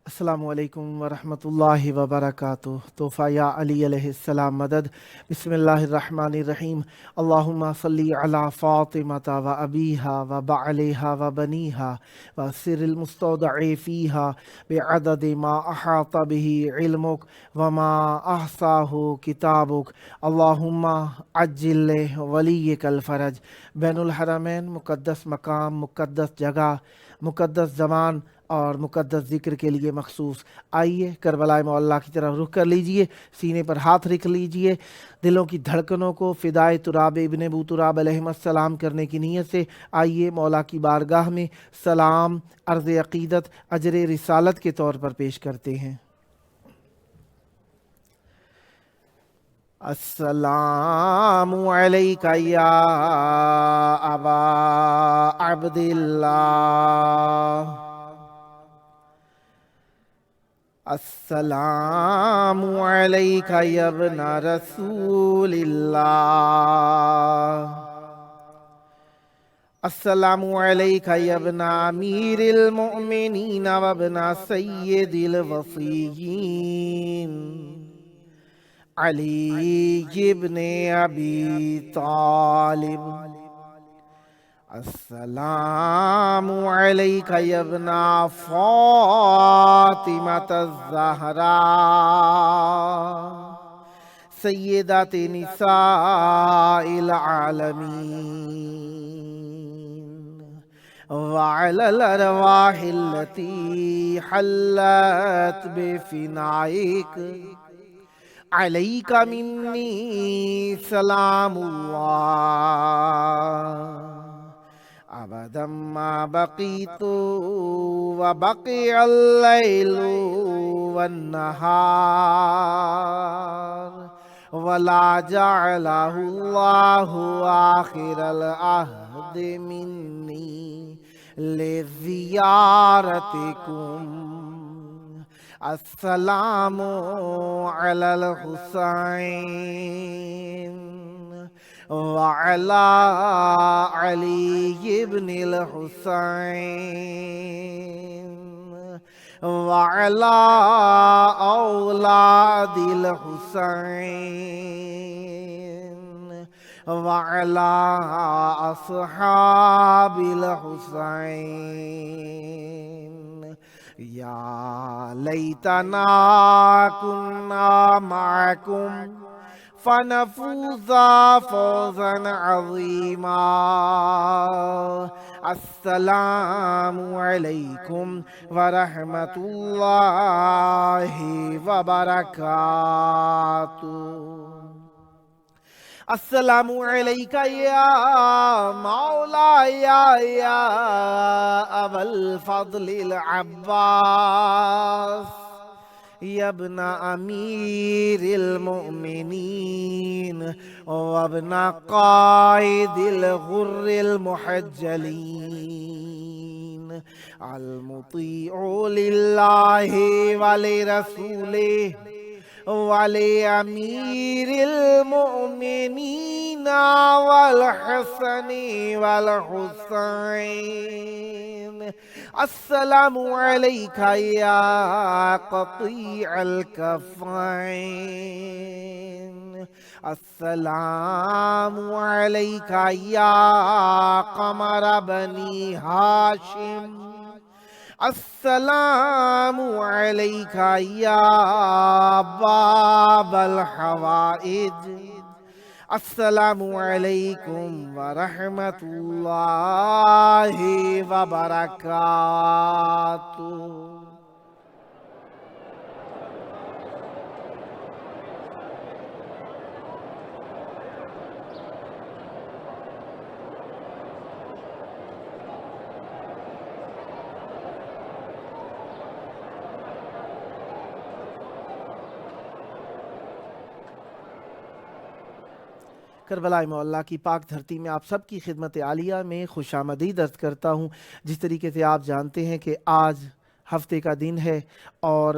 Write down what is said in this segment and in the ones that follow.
السلام علیکم ورحمۃ اللہ وبرکاتہ۔ تحفہ یا علی علیہ السلام مدد۔ بسم اللہ الرحمن الرحیم۔ اللہم صلی علی فاطمۃ و ابیہا و بعلیہا و بنیہا و سر المستودع فیہا بعدد ما احاط به علمک وما احصاہ کتابک۔ اللہم عجل ولیک الفرج۔ بین الحرمین مقدس مقام، مقدس جگہ، مقدس زمان اور مقدس ذکر کے لیے مخصوص۔ آئیے کربلا معلیٰ کی طرف رخ کر لیجئے، سینے پر ہاتھ رکھ لیجئے، دلوں کی دھڑکنوں کو فدائے تراب ابن ابو تراب علیہ السلام کرنے کی نیت سے آئیے مولا کی بارگاہ میں سلام، عرض عقیدت، اجر رسالت کے طور پر پیش کرتے ہیں۔ السلام علیکہ یا ابا عبداللہ، السلام علیکہ یا ابن رسول اللہ، السلام علیکہ یا ابن امیر المؤمنین و ابن سید الوصیین علی ابن ابی طالب، السلام علیکہ یا ابن فاطمۃ الزہراء سیدۃ نساء العالمین، وعلی الارواح التي حلت بفنائک علیک منی سلام اللہ، ابدا ما بقیت وبقی اللیل والنہار ولا جعلہ اللہ آخر العہد منی لزیارتکم۔ السلام علی الحسین وعلی علی ابن الحسین وعلی اولاد الحسین وعلی اصحاب الحسین۔ یا لیتنا کننا معکم فنفوز فوزا عظیما۔ السلام علیکم ورحمۃ اللہ وبرکاتہ۔ السلام علیکہ یا مولائی یا ابا الفضل العباس، یا ابن امیر المؤمنین وابن قائد الغر المحجلین، المطیع للہ ولرسولہ ولامیر المؤمنین والحسن والحسین۔ السلام علیکہ یا قطیع الکفین، السلام علیکہ یا قمر بنی ہاشم، السلام علیکہ یا باب الحوائج۔ السلام علیکم ورحمۃ اللہ وبرکاتہ۔ کربلا معلیٰ کی پاک دھرتی میں آپ سب کی خدمت عالیہ میں خوش آمدید عرض کرتا ہوں۔ جس طریقے سے آپ جانتے ہیں کہ آج ہفتے کا دن ہے اور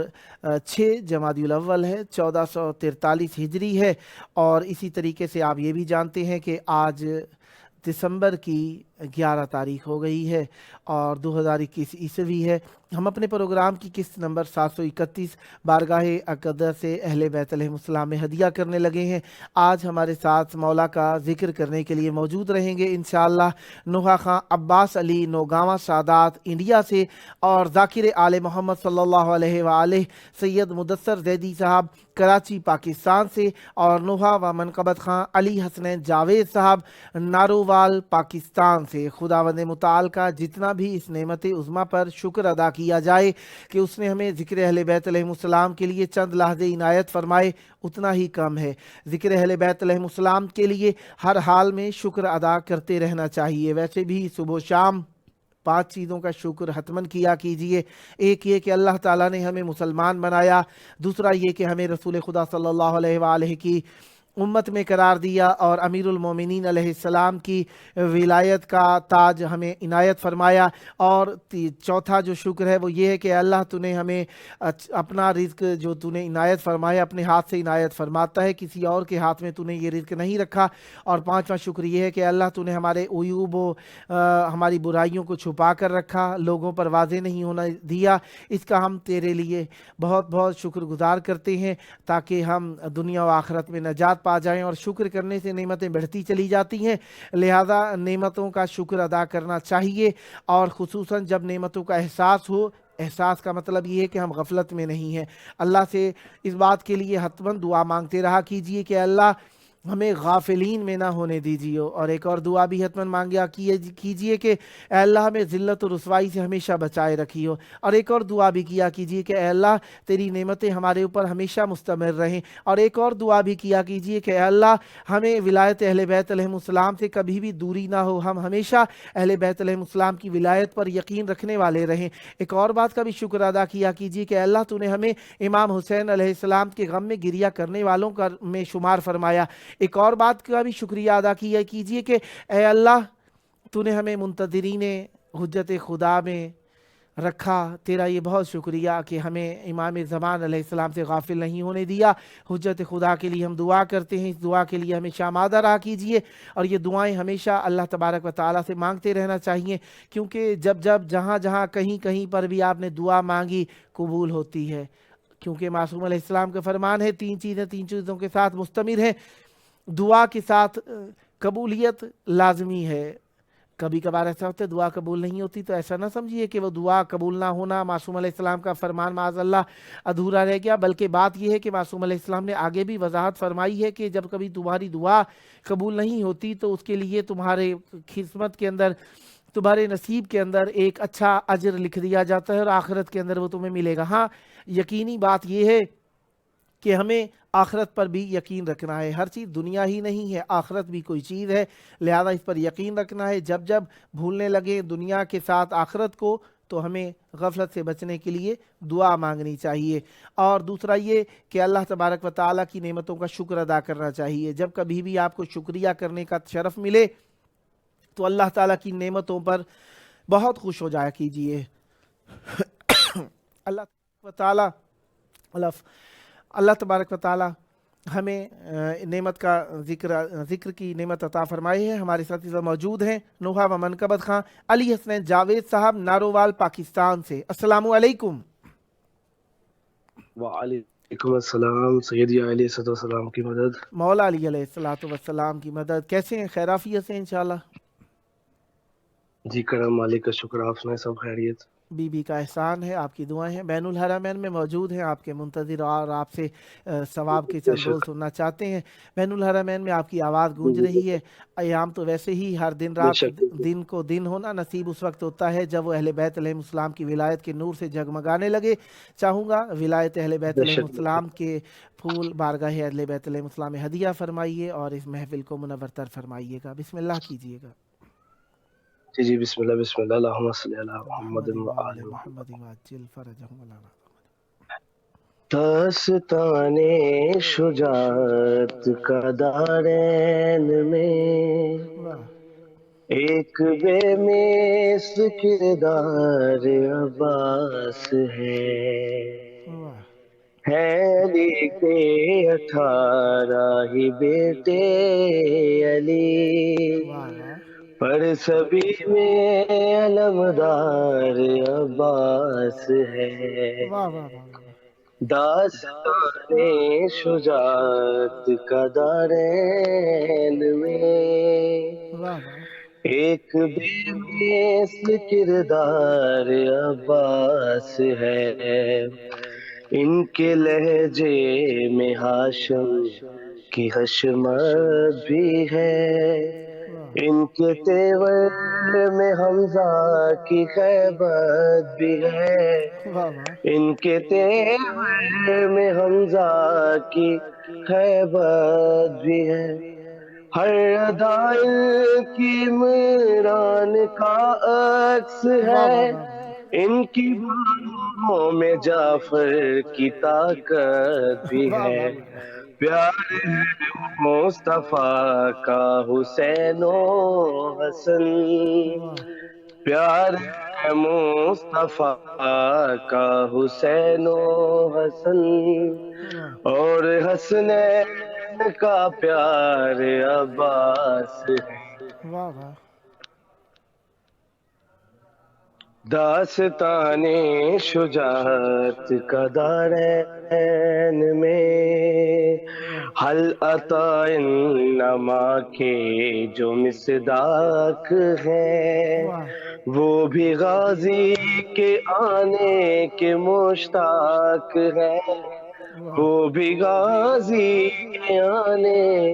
6 جمادی الاول ہے، 1443 ہجری ہے، اور اسی طریقے سے آپ یہ بھی جانتے ہیں کہ آج دسمبر کی 11 تاریخ ہو گئی ہے اور 2021 عیسوی ہے۔ ہم اپنے پروگرام کی قسط نمبر 731 بارگاہ اقدس سے اہل بیت علیہم السلام میں ہدیہ کرنے لگے ہیں۔ آج ہمارے ساتھ مولا کا ذکر کرنے کے لیے موجود رہیں گے انشاءاللہ نوحہ خان عباس علی نوگاواں سادات انڈیا سے، اور ذاکر آل محمد صلی اللہ علیہ وآلہ سید مدثر زیدی صاحب کراچی پاکستان سے، اور نوحہ و منقبت خان علی حسنین جاوید صاحب نارووال پاکستان سے۔ خداوند متعال کا جتنا بھی اس نعمت عظمیٰ پر شکر ادا کیا جائے کہ اس نے ہمیں ذکر اہل بیت علیہم السلام کے لیے چند لحظے عنایت فرمائے، اتنا ہی کم ہے۔ ذکر اہل بیت علیہم السلام کے لیے ہر حال میں شکر ادا کرتے رہنا چاہیے۔ ویسے بھی صبح و شام 5 چیزوں کا شکر حتماً کیا کیجئے۔ ایک یہ کہ اللہ تعالیٰ نے ہمیں مسلمان بنایا، دوسرا یہ کہ ہمیں رسول خدا صلی اللہ علیہ وآلہ کی امت میں قرار دیا، اور امیر المومنین علیہ السلام کی ولایت کا تاج ہمیں عنایت فرمایا، اور چوتھا جو شکر ہے وہ یہ ہے کہ اللہ تو نے ہمیں اپنا رزق جو تو نے عنایت فرمایا اپنے ہاتھ سے عنایت فرماتا ہے، کسی اور کے ہاتھ میں تو نے یہ رزق نہیں رکھا۔ اور پانچواں شکر یہ ہے کہ اللہ تو نے ہمارے عیوب و ہماری برائیوں کو چھپا کر رکھا، لوگوں پر واضح نہیں ہونا دیا۔ اس کا ہم تیرے لیے بہت بہت شکر گزار کرتے ہیں تاکہ ہم دنیا و آخرت میں نجات پا جائیں، اور شکر کرنے سے نعمتیں بڑھتی چلی جاتی ہیں، لہذا نعمتوں کا شکر ادا کرنا چاہیے، اور خصوصاً جب نعمتوں کا احساس ہو۔ احساس کا مطلب یہ ہے کہ ہم غفلت میں نہیں ہیں۔ اللہ سے اس بات کے لیے حتماً دعا مانگتے رہا کیجئے کہ اللہ ہمیں غافلین میں نہ ہونے دیجیے، اور ایک اور دعا بھی حتماً مانگیا کیجئے کہ اے اللہ ہمیں ذلت و رسوائی سے ہمیشہ بچائے رکھیو، اور ایک اور دعا بھی کیا کیجئے کہ اے اللہ تیری نعمتیں ہمارے اوپر ہمیشہ مستمر رہیں، اور ایک اور دعا بھی کیا کیجئے کہ اے اللہ ہمیں ولایت اہل بیت علیہم السلام سے کبھی بھی دوری نہ ہو، ہم ہمیشہ اہل بیت علیہم السلام کی ولایت پر یقین رکھنے والے رہیں۔ ایک اور بات کا بھی شکر ادا کیا کیجئے کہ اے اللہ تو نے ہمیں امام حسین علیہ السلام کے غم میں گریہ کرنے والوں میں شمار فرمایا۔ ایک اور بات کا بھی شکریہ ادا کیا کیجئے کہ اے اللہ تو نے ہمیں منتظرین حجت خدا میں رکھا، تیرا یہ بہت شکریہ کہ ہمیں امام زمان علیہ السلام سے غافل نہیں ہونے دیا۔ حجت خدا کے لیے ہم دعا کرتے ہیں، اس دعا کے لیے ہمیشہ آمادہ رہا کیجئے، اور یہ دعائیں ہمیشہ اللہ تبارک و تعالیٰ سے مانگتے رہنا چاہیے، کیونکہ جب جہاں کہیں پر بھی آپ نے دعا مانگی قبول ہوتی ہے، کیونکہ معصوم علیہ السلام کا فرمان ہے 3 چیزوں کے ساتھ مستمر ہے، دعا کے ساتھ قبولیت لازمی ہے۔ کبھی کبھار ایسا ہوتا ہے دعا قبول نہیں ہوتی، تو ایسا نہ سمجھیے کہ وہ دعا قبول نہ ہونا معصوم علیہ السلام کا فرمان معاذ اللہ ادھورا رہ گیا، بلکہ بات یہ ہے کہ معصوم علیہ السلام نے آگے بھی وضاحت فرمائی ہے کہ جب کبھی تمہاری دعا قبول نہیں ہوتی تو اس کے لیے تمہارے قسمت کے اندر، تمہارے نصیب کے اندر ایک اچھا اجر لکھ دیا جاتا ہے، اور آخرت کے اندر وہ تمہیں ملے گا۔ ہاں یقینی بات یہ ہے کہ ہمیں آخرت پر بھی یقین رکھنا ہے، ہر چیز دنیا ہی نہیں ہے، آخرت بھی کوئی چیز ہے، لہذا اس پر یقین رکھنا ہے۔ جب بھولنے لگے دنیا کے ساتھ آخرت کو تو ہمیں غفلت سے بچنے کے لیے دعا مانگنی چاہیے، اور دوسرا یہ کہ اللہ تبارک و تعالیٰ کی نعمتوں کا شکر ادا کرنا چاہیے۔ جب کبھی بھی آپ کو شکریہ کرنے کا شرف ملے تو اللہ تعالیٰ کی نعمتوں پر بہت خوش ہو جایا کیجیے۔ اللہ تبارک و تعالیٰ ہمیں نعمت کا ذکر کی نعمت عطا فرمائی ہے۔ ہمارے ساتھ اس وقت موجود ہیں نوحہ و منقبت خان علی حسنین جاوید صاحب نارووال پاکستان سے۔ السلام علیکم۔ وعلیکم السلام سیدی علیہ السلام کی مدد۔ مولا علی علیہ السلام کی مدد۔ کیسے ہیں؟ خیر عافیت سے انشاءاللہ؟ جی کرم مالک کا شکر، آپ سنائیں سب خیریت؟ بی بی کا احسان ہے، آپ کی دعائیں ہیں۔ بین الحرمین میں موجود ہیں، آپ کے منتظر اور آپ سے ثواب کے چند بول سننا چاہتے ہیں۔ بین الحرمین میں آپ کی آواز گونج رہی ہے۔ ایام تو ویسے ہی ہر دن رات دن کو دن ہونا نصیب اس وقت ہوتا ہے جب وہ اہل بیت علیہ السلام کی ولایت کے نور سے جگمگانے لگے۔ چاہوں گا ولایت اہل بیت علیہ السلام کے پھول بارگاہ اہل بیت علیہ السلام میں ہدیہ فرمائیے اور اس محفل کو منور فرمائیے گا۔ بسم اللہ کیجیے گا۔ جی بسم اللہ اللہم صلی علی محمد وآل محمد۔ محمد وعجل فرجہم مولانا۔ داستان شجاعت کا دارین میں واہ ایک بے مثل کردار عباس واہ ہے علی کے 18 ہی بیٹے علی، واہ واہ پر سبھی میں علمدار عباس ہے۔ واہ واہ واہ واہ داستان شجاعت کا دارین میں واہ واہ ایک بے مثل کردار عباس ہے، ان کے لہجے میں ہاشم کی حشمت بھی ہے، ان کے تیور میں حمزہ کی خیبت بھی ہے، واہ واہ ان کے تیور میں حمزہ کی خیبت بھی ہے، ہر ادائل کی عمران کا عکس واہ ہے، واہ واہ واہ ان کی بانوں میں جعفر کی طاقت بھی واہ ہے، واہ واہ پیار ہے مصطفیٰ کا حسین و حسن، واہ پیار ہے مصطفیٰ کا حسین و حسن، واہ اور حسنین کا پیار عباس ہے۔ واہ واہ داستان شجاعت کا دارین میں حل عطا انما کے جو مصداق ہیں، واہ وہ بھی غازی کے آنے کے مشتاق ہیں، واہ وہ بھی غازی کے آنے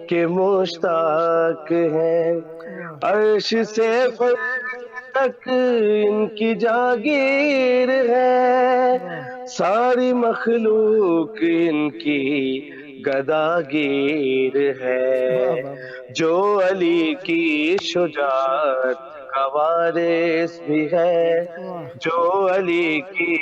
کے مشتاق ہیں، واہ عرش سے تک ان کی جاگیر ہے، واہ ساری مخلوق ان کی گداگیر ہے، واہ واہ جو علی کی شجاعت کا وارث بھی ہے، واہ جو علی کی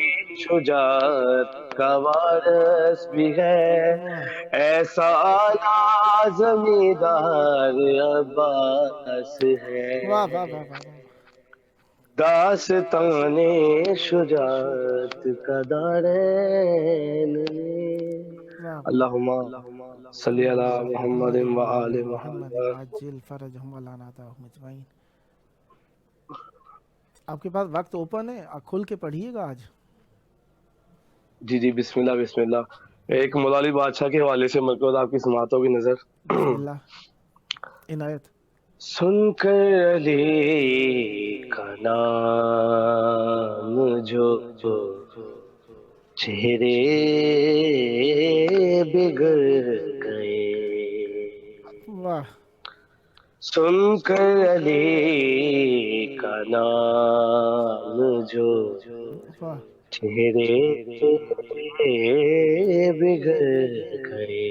شجاعت کا وارث بھی ہے، واہ ایسا اعلیٰ زمیندار عباس ہے۔ واہ واہ واہ واہ داستان شجاعت کا دارین میں واہ اللہم صلی علی محمد و آل محمد محمد۔ عاجل فرجہم ولعنتہم اجمعین۔ آپ کے پاس وقت اوپن ہے، کھل کے پڑھیے گا آج۔ جی جی، بسم اللہ بسم اللہ۔ ایک مولا علی بادشاہ کے حوالے سے مرکوز آپ کی سماعت ہوگی نظر۔ بسم اللہ عنایت۔ سن کر علی کا نام جو چہرے بگڑ گئے، واہ سن کر علی کا نام جو واہ چہرے بگڑ گئے،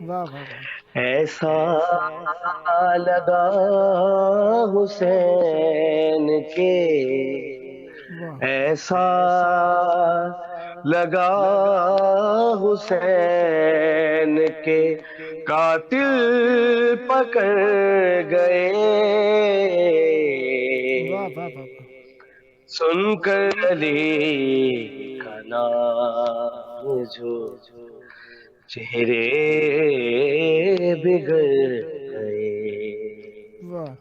واہ واہ واہ ایسا لگا حسین کے، واہ ایسا لگا حسین کے قاتل پکڑ گئے، واہ واہ واہ سن کر علی کا نام جو چہرے بگڑ گئے، واہ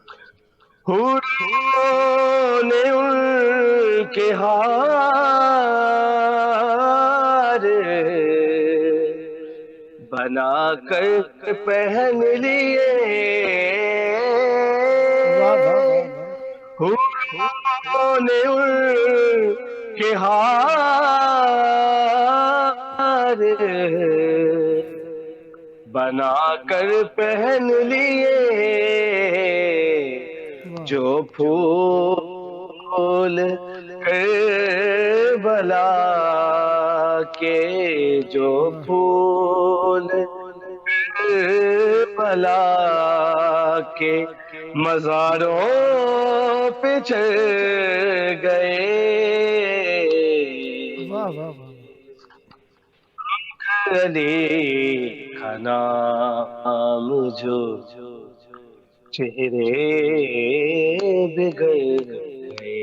حوروں نے ان کے ہار بنا کر پہن لیے، واہ واہ واہ واہ حوروں نے ان کے ہار بنا کر پہن لیے، واہ جو پھول کربلا کے، جو پھول کربلا کے مزاروں پہ چڑھ گئے، واہ واہ واہ علی کا نام جو چہرے بگڑ گئے.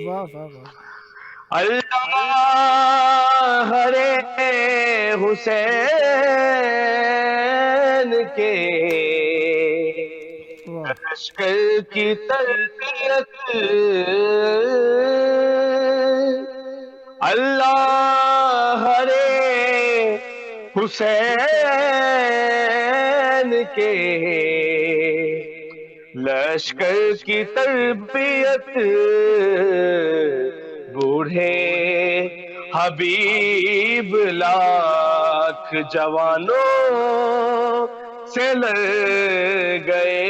واہ واہ واہ. اللہ ہرے حسین کے واہ لشکر کی تربیت اللہ ہرے حسین کے لشکر کی تربیت بوڑھے حبیب لاکھ جوانوں سے لڑ گئے.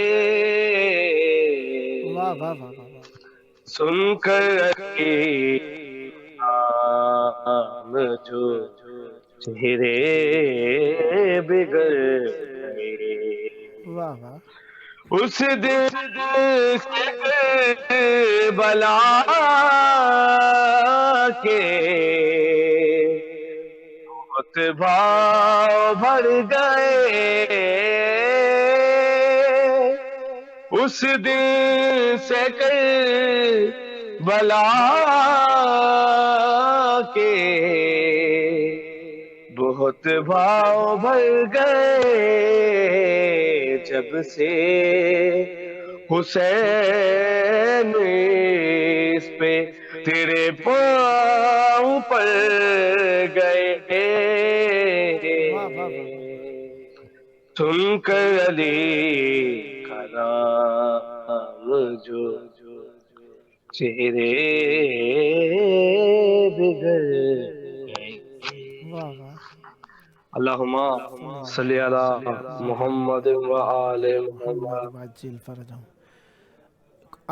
واہ واہ واہ واہ. سن کر نام جو چہرے بگڑ گئے. واہ واہ. اس دن سے بلا کے بہت بھاؤ بڑھ گئے. اس دن سے بلا کے بہت بھاؤ بڑھ گئے. جب سے حسین اس پہ تیرے پاؤں پڑ گئے. واہ واہ واہ. سن کر علی کا نام جو چہرے بگڑ گئے. واہ واہ. اللہم صلی علی محمد و آل محمد. عجل فرجہم.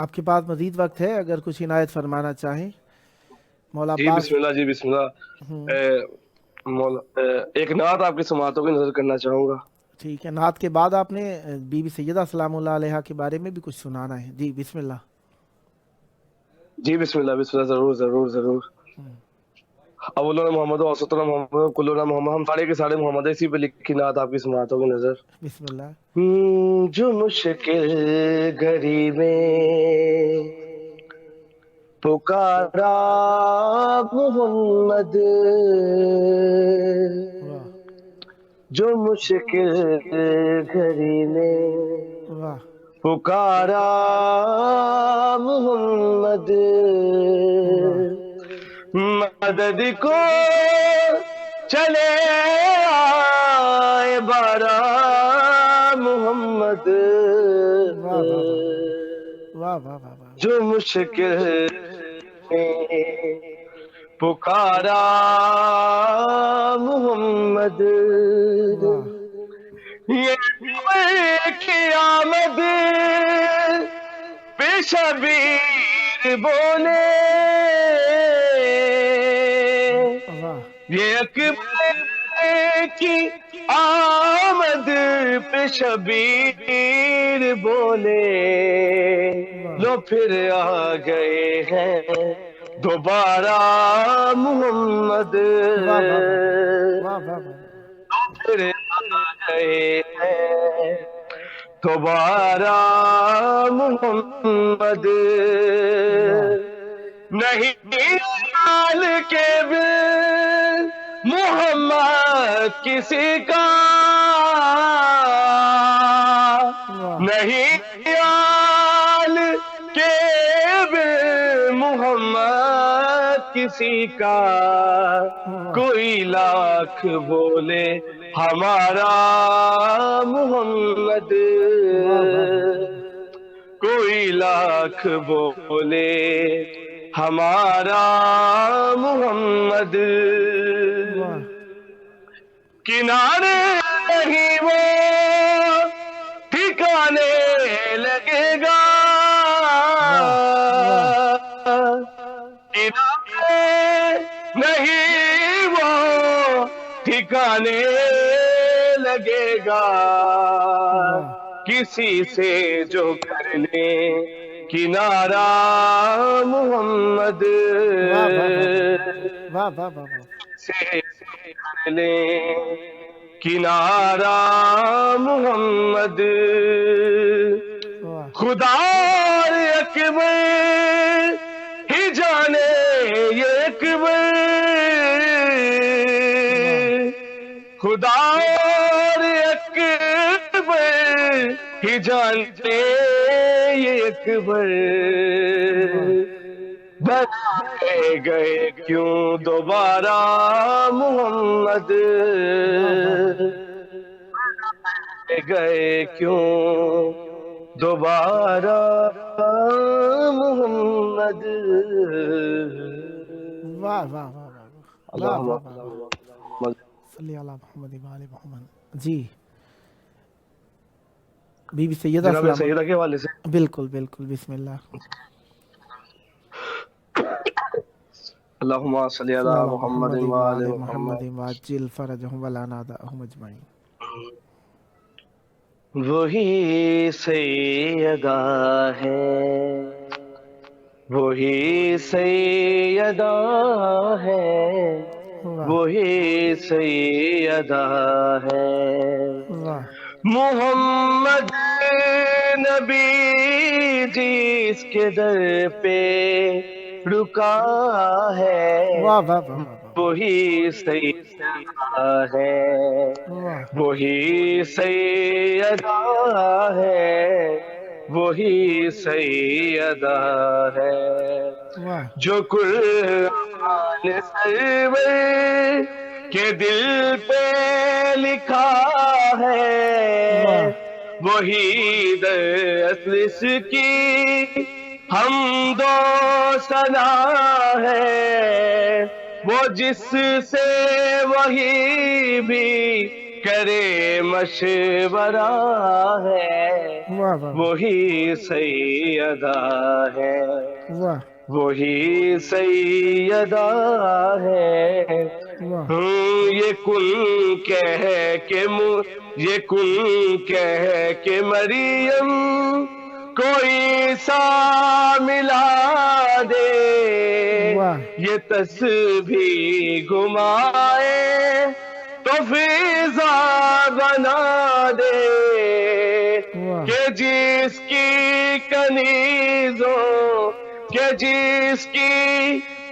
آپ کے پاس مزید وقت ہے اگر کچھ عنایت فرمانا چاہیں مولا جی عباس. بسم اللہ جی بسم اللہ. ایک نعت آپ کی سماعتوں کی نظر کرنا چاہوں گا. ٹھیک ہے. نعت کے بعد آپ نے بی بی سیدہ سلام اللہ علیہا کے بارے میں بھی کچھ سنانا ہے. جی بسم اللہ. جی بسم اللہ بسم اللہ. ضرور ضرور ضرور. اولنا محمد و اوسطنا محمد کلنا محمد. ہم سارے کے سارے محمد. اسی پہ لکھی نعت آپ کی سماعتوں کی نظر. بسم اللہ. جو مشکل گھڑی میں پکارا محمد. واہ جو مشکل گھڑی میں واہ. پکارا محمد. مدد کو چلے آئے بارہ محمد. واہ واہ واہ واہ واہ واہ. جو مشکل میں پکارا محمد. واہ یہ قیامت پہ شبیر بولے. واہ یہ اکبر کی آمد پہ شبیر بولے. لو پھر آ گئے ہیں دوبارہ محمد. واہ واہ واہ واہ. پھر آ گئے ہیں دوبارہ محمد. نہیں حال کے بھی محمد کسی کا نہیں. حال کے بھی محمد کسی کا. کوئی لاکھ بولے ہمارا محمد. کوئی لاکھ بولے ہمارا محمد. کنارے نہیں وہ ٹھکانے لگے گا. کنارے نہیں وہ ٹھکانے لگے گا. کسی سے جو کر لے کنارہ محمد. واہ واہ واہ واہ. سے لیں کنارہ محمد واہ خدا اکبر ہی جانے یہ اکبر خدا اکبر ہی جانے یہ اکبر بنائے گئے کیوں دوبارہ محمد گئے کیوں دوبارہ محمد واہ واہ واہ واہ واہ اللہم واہ واہ واہ صلی اللہ محمد و آل محمد. جی بی بی سیدہ جناب سلام سیدہ کے حوالے سے بالکل بالکل بسم اللہ. اللہم صلی صلی علی اللہ محمد محمد و و آل آل محمد محمد وعجل فرجہم ولا نادعہم اجمعین. وہی سیدہ ہے وہی سیدہ ہے واہ وہی سیدہ ہے واہ محمد نبی جس کے در پہ رکا ہے واہ واہ واہ واہ وہی سیدہ ہے واہ وہی سیدہ ہے وہی سیدہ ہے واہ جو قرآن سرور کے دل پہ لکھا ہے وہی در اصل اس کی حمد و ثنا ہے وہ جس سے وہی بھی کرے مشورہ ہے واہ واہ وہی سیدہ ہے واہ وہی سیدہ ہے واہ یہ کن کہہ کے مریم کوئی سا ملا دے واہ یہ تسبیح گھمائے تو فضا بنا دے واہ کہ جس کی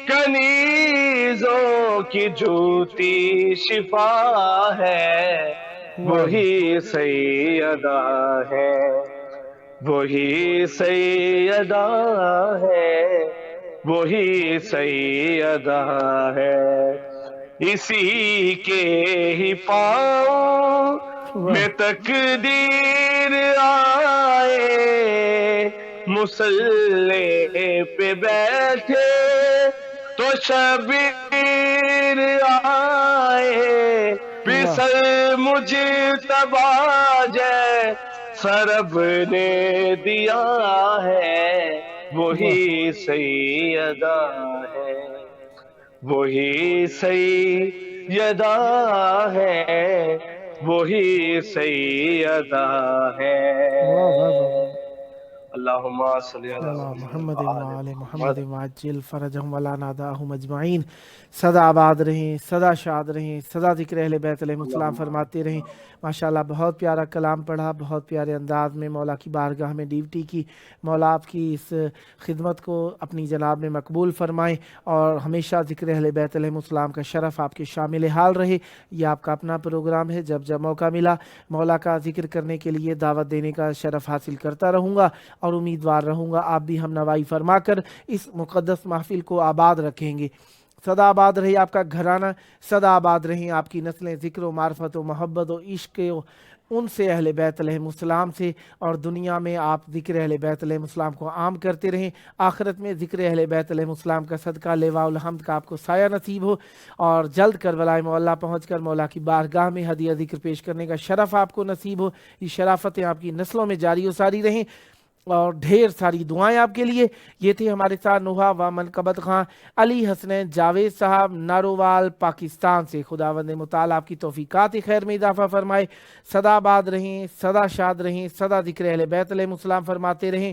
کنیزوں کی جھوٹی شفا ہے وہی سیدہ ہے وہی سیدہ ہے وہی سیدہ ہے اسی کے ہی پاؤں میں تقدیر آئے مصلی پہ بیٹھے تو شبیر آئے پسر مجتبی سرب نے دیا ہے وہی سیدہ ہے وہی سیدہ ہے وہی سیدہ ہے اللہم صلی علی محمد و و آل آل محمد محمد وعجل فرجہم ولا نادعہم اجمعین. سدا آباد رہیں سدا شاد رہیں سدا ذکر اہل بیت علیہ السلام فرماتے رہیں. ماشاءاللہ بہت پیارا کلام پڑھا بہت پیارے انداز میں مولا کی بارگاہ میں ڈیوٹی کی. مولا آپ کی اس خدمت کو اپنی جناب میں مقبول فرمائیں اور ہمیشہ ذکر اہل بیت علیہ السلام کا شرف آپ کے شامل حال رہے. یہ آپ کا اپنا پروگرام ہے جب جب موقع ملا مولا کا ذکر کرنے کے لیے دعوت دینے کا شرف حاصل کرتا رہوں گا اور امیدوار رہوں گا آپ بھی ہم نوائی فرما کر اس مقدس محفل کو آباد رکھیں گے. سدا آباد رہی آپ کا گھرانہ سدا آباد رہیں آپ کی نسلیں ذکر و معرفت و محبت و عشق و ان سے اہل بیت علیہ السلام سے اور دنیا میں آپ ذکر اہل بیت علیہ السلام کو عام کرتے رہیں. آخرت میں ذکر اہل بیت علیہ السلام کا صدقہ لواء الحمد کا آپ کو سایہ نصیب ہو اور جلد کربلائے معلیٰ پہنچ کر مولا کی بارگاہ میں ہدیہ ذکر پیش کرنے کا شرف آپ کو نصیب ہو. یہ شرافتیں آپ کی نسلوں میں جاری و ساری رہیں اور ڈھیر ساری دعائیں آپ کے لیے. یہ تھے ہمارے ساتھ نوحہ و منقبت خان علی حسنین جاوید صاحب نارووال پاکستان سے. خداوند متعال آپ کی توفیقات خیر میں اضافہ فرمائے. سدا آباد رہیں سدا شاد رہیں سدا ذکر اہل بیت علیہ السلام فرماتے رہیں.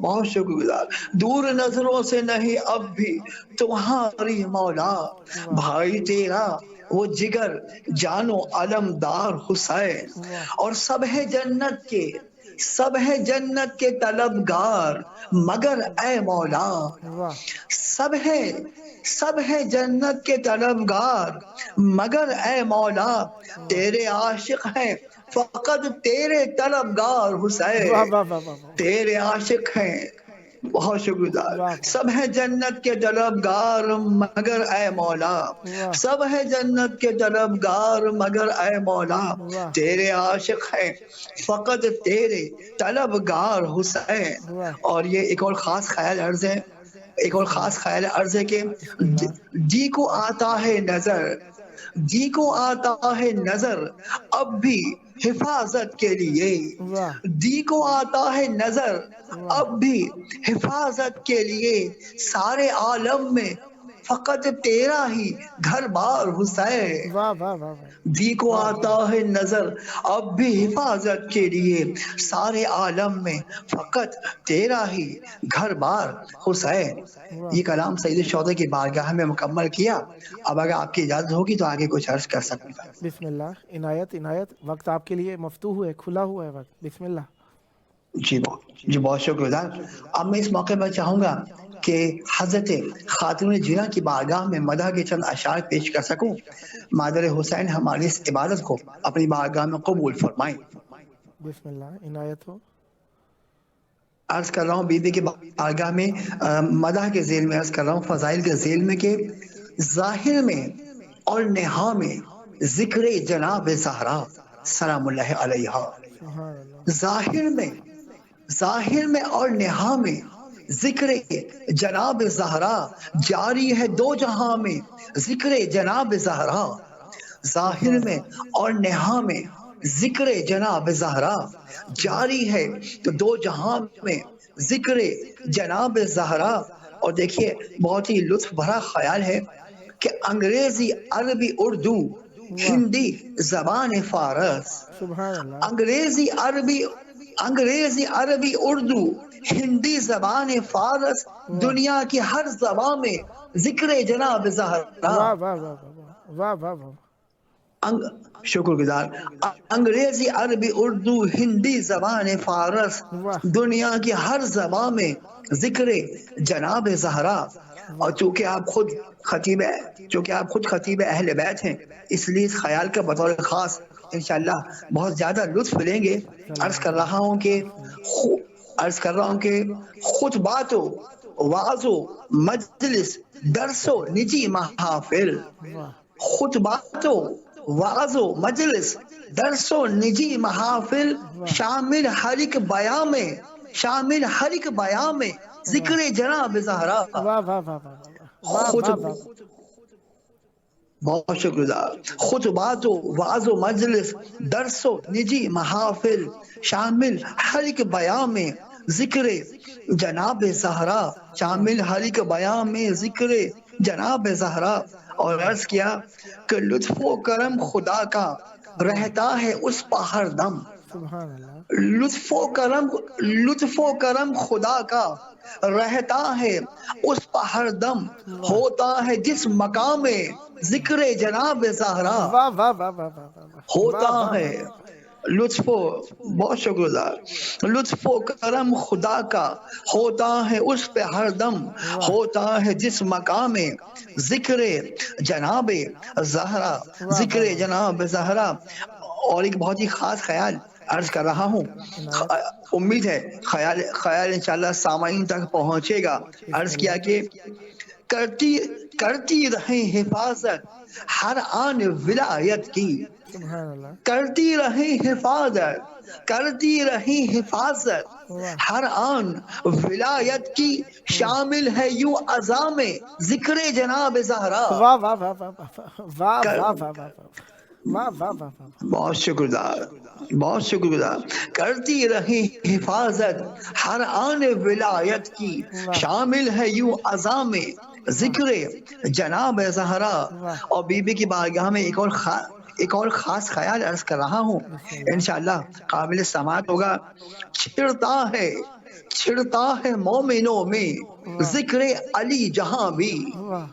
بہت شکر گزار. دور نظروں سے نہیں اب بھی تمہاری مولا، بھائی تیرا وہ جگر جانو علمدار حسین. واہ اور سب ہے جنت کے، سب ہے جنت کے طلبگار مگر اے مولا، واہ سب ہے جنت کے طلبگار مگر اے مولا، تیرے عاشق ہیں فقط تیرے طلبگار واہ حسین، واہ واہ واہ واہ تیرے عاشق ہیں. بہت شکر گزار. واہ سب ہے جنت کے طلبگار مگر اے مولا، واہ سب ہے جنت کے طلبگار مگر اے مولا، واہ تیرے عاشق ہیں فقط تیرے طلبگار حسین. واہ. اور یہ ایک اور خاص خیال عرض ہے، ایک اور بسم خاص اللہ خیال عرض ہے کہ بسم اللہ. جی کو آتا ہے نظر، جی کو آتا ہے نظر اب بھی حفاظت کے لیے، واہ جی کو آتا ہے نظر واہ اب بھی حفاظت کے لیے، سارے عالم میں فقط تیرا ہی گھر بار حسین. واہ واہ واہ واہ جی کو واہ آتا ہے نظر اب بھی حفاظت کے لیے، سارے عالم میں فقط تیرا ہی گھر بار حسین. واہ. یہ کلام سید الشہداء کی بارگاہ میں مکمل کیا. اب اگر آپ کی اجازت ہوگی تو آگے کچھ عرض کر سکوں گا. بسم اللہ. عنایت عنایت، وقت آپ کے لیے مفتوح ہے، کھلا ہوا ہے وقت. بسم اللہ. جی بہت شکر گزار. اب میں اس موقع پر چاہوں گا کہ حضرت خاتون جینا کی بارگاہ میں مدح کے چند اشعار پیش کر سکوں. مادر حسین ہماری اس عبادت کو اپنی بارگاہ میں قبول فرمائیں. بسم اللہ. عنایت ہو. عرض کر رہا ہوں بی بی کے بارگاہ میں مدح کے ذیل میں عرض کر رہا ہوں، فضائل کے ذیل میں کہ ظاہر میں اور نہا میں ذکر جناب زہرا سلام اللہ علیہا. سبحان اللہ. ظاہر میں اور نہا میں ذکر جناب زہرا جاری ہے دو جہاں میں، ذکر جناب زہرا. ظاہر سبحان میں اللہ. اور نہا میں ذکر جناب زہرا جاری ہے تو دو جہاں میں ذکر جناب زہرا. اور دیکھیے بہت ہی لطف بھرا خیال ہے کہ انگریزی، عربی، اردو، واہ ہندی زبان فارس، سبحان اللہ. انگریزی عربی اردو ہندی زبان فارس، واہ دنیا کی ہر زبان میں ذکر جناب زہرا. واہ واہ واہ واہ واہ واہ واہ. شکر گزار. انگریزی عربی اردو ہندی زبان فارس، واہ دنیا کی ہر زبان میں ذکر جناب زہرا. اور چونکہ آپ خود خطیب اہل بیت ہیں، اس لیے اس خیال کا بطور خاص انشاءاللہ بہت زیادہ لطف لیں گے. عرض کر رہا ہوں کہ خطبات و وعظ و مجلس، درس و نجی محافل، واہ خطبات و وعظ و مجلس، درس و نجی محافل، واہ شامل ہر ایک بیان میں ذکر جناب زہرا. واہ واہ واہ واہ واہ واہ واہ. بہت شکر گزار. خطبات و وعظ و مجلس، درس و نجی محافل، شامل ہر ایک بیان میں ذکر جناب زہرا، شامل ہر ایک بیان میں ذکر جناب زہرا. اور عرض کیا کہ لطف و کرم خدا کا رہتا ہے اس پہ ہر دم، سبحان اللہ. لطف و کرم خدا کا رہتا ہے اس پہ ہر دم، ہوتا ہے جس مقام میں ذکر جناب زہرا، واہ واہ واہ واہ واہ. ہوتا ہے بہت شکر گزار. لطف و کرم خدا کا ہوتا ہے اس پہ ہر دم، ہوتا ہے جس مقام میں ذکر جناب زہرا، ذکر جناب زہرا. اور ایک بہت ہی خاص خیال عرض کر رہا ہوں، امید ہے خیال انشاءاللہ سامعین تک پہنچے گا. عرض کیا کہ کرتی رہیں حفاظت ہر آن ولایت کی، سبحان اللہ. کرتی رہیں حفاظت ہر آن ولایت کی، شامل ہے یوں عزام ذکر جناب زہرا. واہ واہ واہ واہ واہ واہ واہ واہ واہ واہ واہ. بہت شکر گزار. کرتی رہی حفاظت ہر آن ولایت کی، شامل ہے یوں عزام ذکر جناب زہرا. اور بی بی کی بارگاہ میں ایک اور خاص خیال عرض کر رہا ہوں، انشاءاللہ قابل سماعت ہوگا. چھڑتا ہے مومنوں میں ذکر علی جہاں بھی، واہ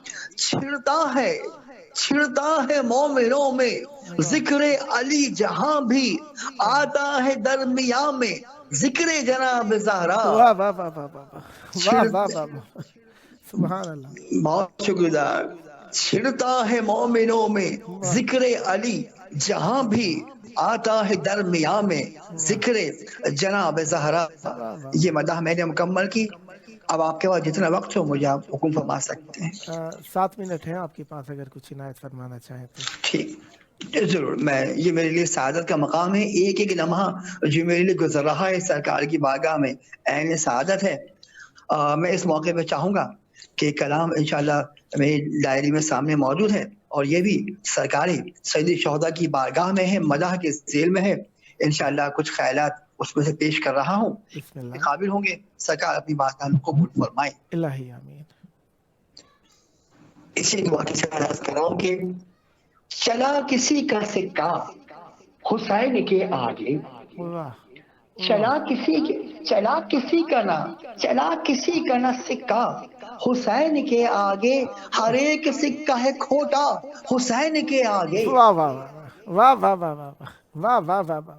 چھڑتا ہے مومنوں میں ذکر علی جہاں بھی، آتا ہے درمیان میں ذکر جناب زہرا۔ واہ واہ واہ واہ واہ واہ واہ واہ واہ، سبحان اللہ، بہت شکریہ۔ چھڑتا ہے مومنوں میں ذکر علی جہاں بھی، آتا ہے درمیان میں ذکر جناب زہرا۔ یہ مدح میں نے مکمل کی۔ اب آپ کے پاس جتنا وقت ہو مجھے آپ حکم فرما سکتے ہیں۔ 7 منٹ ہیں آپ کے پاس، اگر کچھ عنایت فرمانا چاہیں تو۔ ٹھیک، ضرور۔ یہ میرے لیے سعادت کا مقام ہے، ایک ایک لمحہ جو میرے لیے گزر رہا ہے سرکار کی بارگاہ میں عین سعادت ہے۔ میں اس موقع پہ چاہوں گا کہ کلام انشاءاللہ میری ڈائری میں سامنے موجود ہے، اور یہ بھی سرکاری سید الشہداء کی بارگاہ میں ہے، مدح کے ذیل میں ہے۔ انشاءاللہ کچھ خیالات اس میں سے پیش کر رہا ہوں، بسم اللہ، قابل ہوں گے سرکار اپنی بارگاہ میں قبول فرمائے۔ الہی آمین۔ اسی دعا کے ساتھ عرض کر رہا ہوں کہ چلا کسی کا سکہ حسین کے آگے، واہ، چلا کسی کا نہ سکہ حسین کے آگے، ہر ایک سکہ ہے کھوٹا حسین کے آگے۔ واہ واہ واہ واہ واہ واہ واہ واہ واہ واہ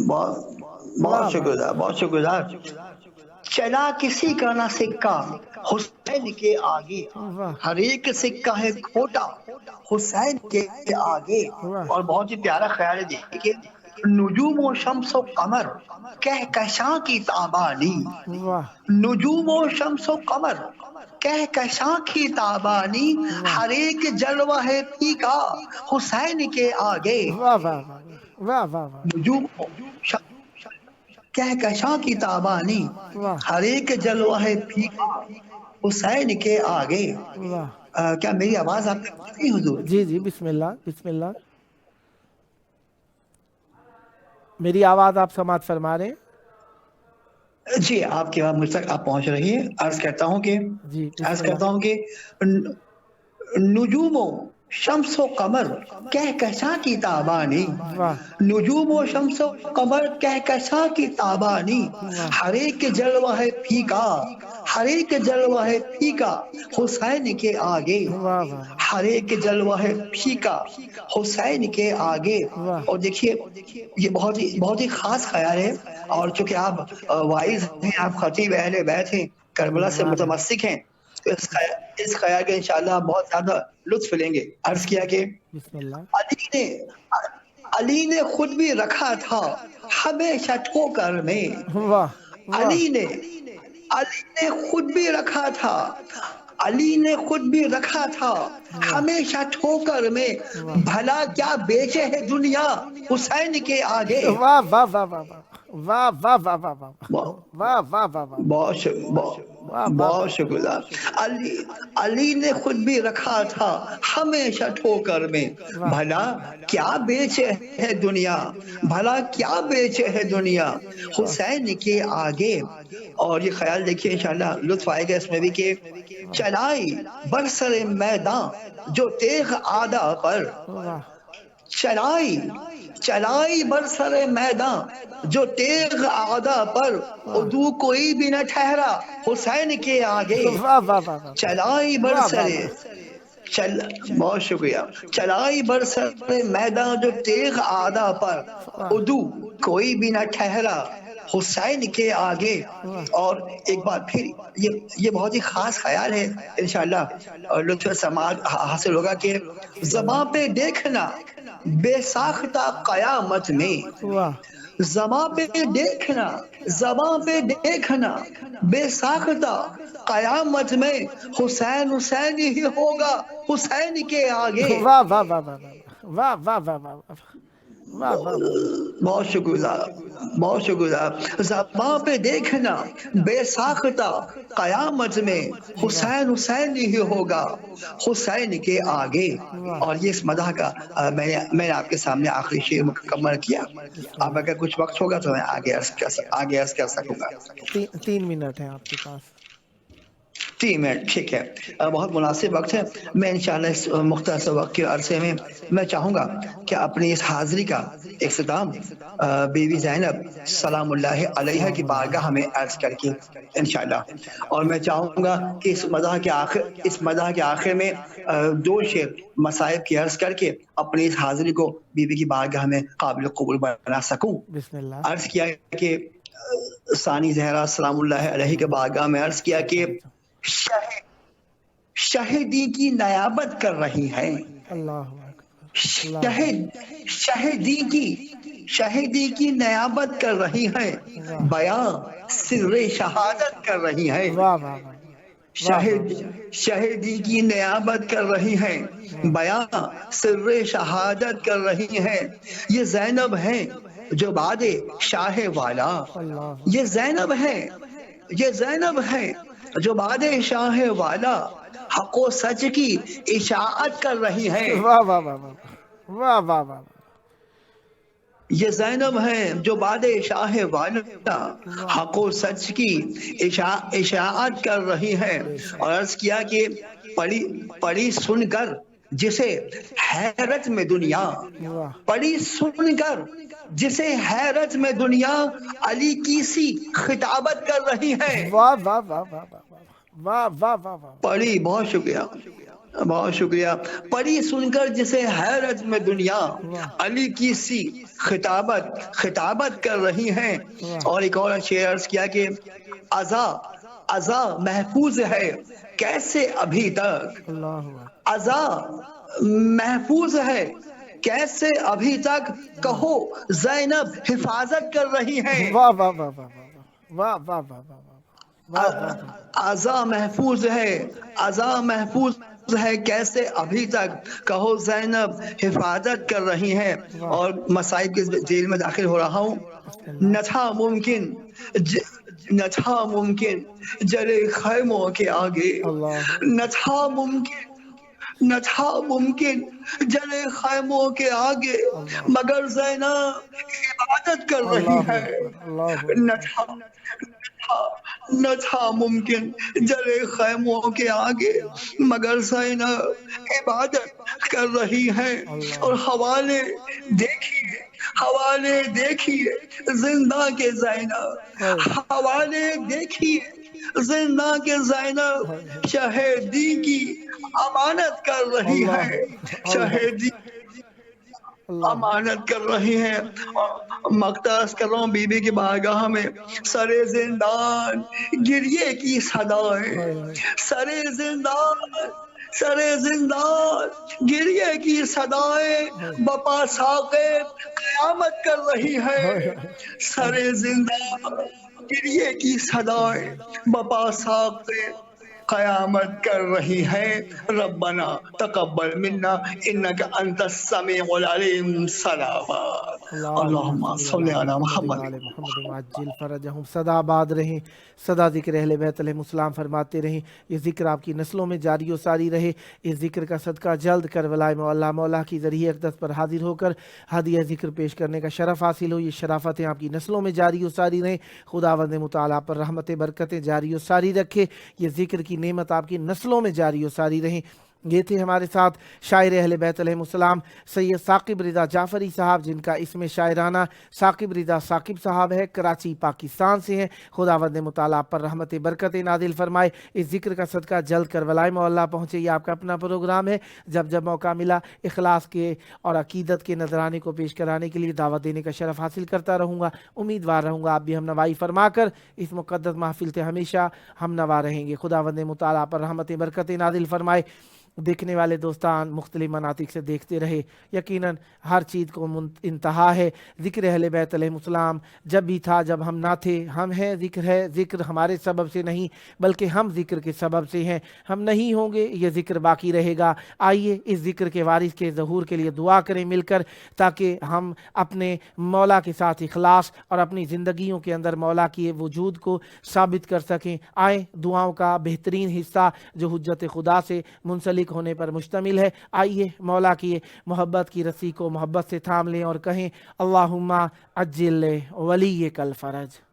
واہ، بہت شکریہ، بہت شکریہ۔ چلا کسی کا نہ سکہ حسین کے آگے، ہر ایک سکہ ہے کھوٹا حسین کے آگے۔ اور بہت ہی پیارا خیال ہے، دیکھیے، نجوم و شمس و قمر کہکشاں کی تابانی، نجوم و شمس و قمر کہکشاں کی تابانی، ہر ایک جلوہ ہے پھیکا حسین کے آگے۔ واہ واہ واہ واہ واہ، نجوم و شمس کہکشاں کی تابانی، ہر ایک جلوہ ہے پھیکا حسین کے آگے۔ کیا میری آواز آپ تک پہنچ گئی حضور؟ جی جی، بسم اللہ بسم اللہ، میری آواز آپ سماعت فرما رہے ہیں؟ جی، آپ کی آواز مجھ تک آپ پہنچ رہی ہے۔ عرض کرتا ہوں کہ نجوم و شمس و قمر کہکشاں کی تابانی، نجوم و شمس و قمر کہکشاں کی تابانی، ہر ایک جلوہ ہے پھیکا، ہر ایک جلوہ ہے پھیکا حسین کے آگے، ہر ایک جلوہ ہے پھیکا حسین کے آگے۔ اور دیکھیے، یہ بہت ہی خاص خیال ہے، اور چونکہ آپ وائز ہیں، آپ خطیب اہل بیت ہیں، کربلا سے متمسک ہیں، تو اس خیال کے انشاءاللہ بہت زیادہ لطف لیں گے۔ عرض کیا کہ علی نے خود بھی رکھا تھا ہمیشہ ٹھوکر میں، علی نے خود بھی رکھا تھا، علی نے خود بھی رکھا تھا ہمیشہ ٹھوکر میں، بھلا کیا بیچے ہے دنیا حسین کے آگے۔ واہ واہ واہ واہ واہ واہ واہ واہ واہ واہ واہ واہ واہ، بہت شکریہ۔ علی نے خود بھی رکھا تھا ہمیشہ ٹھوکر میں، بھلا کیا بیچے ہے دنیا، بھلا کیا بیچے ہے دنیا حسین کے آگے۔ اور یہ خیال دیکھیے، انشاءاللہ لطف آئے گا اس میں بھی کہ چلائی برسر میدان جو تیغ آدھا پر، چلائی برسر میدان جو تیغ آدھا پر، عدو کوئی بھی نہ ٹھہرا حسین کے آگے۔ چلائی برسر بہت شکریہ، چلائی برسر میدان جو تیغ آدھا پر، عدو کوئی بھی نہ ٹھہرا حسین کے آگے۔ اور ایک بار پھر یہ بہت ہی خاص خیال ہے، انشاءاللہ لطف سماعت حاصل ہوگا کہ زباں پہ دیکھنا بے ساختہ قیامت میں، زباں پہ دیکھنا بے ساختہ قیامت میں، حسین حسین ہی ہوگا حسین کے آگے۔ واہ واہ واہ واہ واہ واہ واہ، بہت شکریہ، بہت شکریہ۔ زباں پہ دیکھنا بے ساختہ قیامت میں، حسین حسین ہی ہوگا حسین کے آگے۔ اور یہ اس مدح کا میں نے آپ کے سامنے آخری شعر مکمل کیا۔ اب اگر کچھ وقت ہوگا تو میں آگے عرض کر سکوں گا۔ 3 منٹ ہیں آپ کے پاس۔ 3 منٹ ٹھیک ہے، بہت مناسب وقت ہے. میں انشاءاللہ اس مختصر وقت کے عرصے میں میں چاہوں گا کہ اپنی اس حاضری کا اختتام بی بی زینب سلام اللہ علیہ کی بارگاہ میں عرض کر کے انشاءاللہ. اور میں چاہوں گا کہ اس مدح کے آخر میں 2 شعر مصائب کی عرض کر کے اپنی اس حاضری کو بی بی کی بارگاہ میں قابل قبول بنا سکوں. بسم اللہ. عرض کیا کہ ثانی زہرا سلام اللہ علیہ کے بارگاہ میں عرض کیا کہ شہدی کی نیابت کر رہی ہیں، اللہ شہدی کی نیابت کر رہی ہیں، بیاں سر شہادت کر رہی ہیں. واہ واہ شہدی کی نیابت کر رہی ہیں، بیاں سر شہادت کر رہی ہیں. یہ زینب ہیں جو بعد شاہ والا، یہ زینب ہے جو بعد شاہ والا حق و سچ کی اشاعت کر رہی ہیں. واہ واہ واہ واہ واہ واہ. یہ زینب ہیں جو بعد شاہ والا حق و سچ کی اشاعت کر رہی ہیں. اور عرض کیا کہ پڑی سن کر جسے حیرت میں دنیا، پڑی سن کر جسے حیرت میں دنیا علی کی سی خطابت کر رہی ہیں. واہ واہ واہ واہ واہ واہ واہ واہ. پڑی، بہت شکریہ. پڑی سن کر جسے حیرت میں دنیا علی کی سی خطابت کر رہی ہیں. اور ایک اور شعر عرض کیا کہ عزا محفوظ ہے کیسے ابھی تک، عزا محفوظ ہے کیسے ابھی تک، کہو زینب حفاظت کر رہی ہیں. واہ واہ واہ واہ واہ واہ واہ واہ. عزا محفوظ ہے کیسے ابھی تک، کہو زینب حفاظت کر رہی ہیں. اور مصائب کے ذیل میں داخل ہو رہا ہوں. نہ تھا ممکن جلے خیموں کے آگے، نہ تھا ممکن جلے خیموں کے آگے، مگر زینب عبادت کر رہی ہے. نہ تھا ممکن جلے خیموں کے آگے، مگر زینب عبادت کر رہی ہے. اور حوالے دیکھیے زندہ کے زینب، حوالے دیکھیے زندہ کے زینب شہیدی کی امانت کر رہی ہے، شہیدی امانت کر رہی ہیں. مختص کر رہا ہوں بی بی کی بارگاہ میں سرے زندان گریے کی صدائیں، سرے زندان گریے کی صدائیں بپا ساقے قیامت کر رہی ہے. سرے زندان گریے کی صدائیں بپا ساقے قیامت کر رہی ہے. ربنا تقبل منا انک انت السمیع العلیم. صلوات اللہم صلی علی محمد. عجل فرجہم. سدا آباد رہیں، سدا ذکر اہل بیت علیہ السلام فرماتے رہیں. یہ ذکر آپ کی نسلوں میں جاری و ساری رہے. اس ذکر کا صدقہ جلد کربلائے مولا کی ذریعہ اقدس پر حاضر ہو کر ہدیہ ذکر پیش کرنے کا شرف حاصل ہو. یہ شرافتیں آپ کی نسلوں میں جاری و ساری رہیں. خداوند متعالی پر رحمتیں برکتیں جاری و ساری رکھے. یہ ذکر کی نعمت آپ کی نسلوں میں جاری و ساری رہیں. یہ تھے ہمارے ساتھ شاعر اہل بیت علیہ السلام سید ثاقب رضا جعفری صاحب، جن کا اسم شاعرانہ ثاقب رضا ثاقب صاحب ہے. کراچی پاکستان سے ہیں. خداوند متعالی پر رحمت برکت نازل فرمائے. اس ذکر کا صدقہ جلد کربلائے مولا پہنچے. یہ آپ کا اپنا پروگرام ہے. جب موقع ملا اخلاص کے اور عقیدت کے نذرانے کو پیش کرانے کے لیے دعوت دینے کا شرف حاصل کرتا رہوں گا. امیدوار رہوں گا آپ بھی ہم نوائی فرما کر اس مقدس محفل سے ہمیشہ ہم نوا رہیں گے. خداوند متعالی پر رحمت برکت نازل فرمائے. دیکھنے والے دوستان مختلف مناطق سے دیکھتے رہے. یقیناً ہر چیز کو انتہا ہے. ذکر اہل بیت علیہ السلام جب بھی تھا جب ہم نہ تھے. ہم ہیں، ذکر ہے. ذکر ہمارے سبب سے نہیں بلکہ ہم ذکر کے سبب سے ہیں. ہم نہیں ہوں گے یہ ذکر باقی رہے گا. آئیے اس ذکر کے وارث کے ظہور کے لیے دعا کریں مل کر، تاکہ ہم اپنے مولا کے ساتھ اخلاص اور اپنی زندگیوں کے اندر مولا کی وجود کو ثابت کر سکیں. آئیں دعاؤں کا بہترین حصہ جو حجت خدا سے منسلک ہونے پر مشتمل ہے. آئیے مولا کی محبت کی رسی کو محبت سے تھام لیں اور کہیں اللہم عجل ولیک الفرج.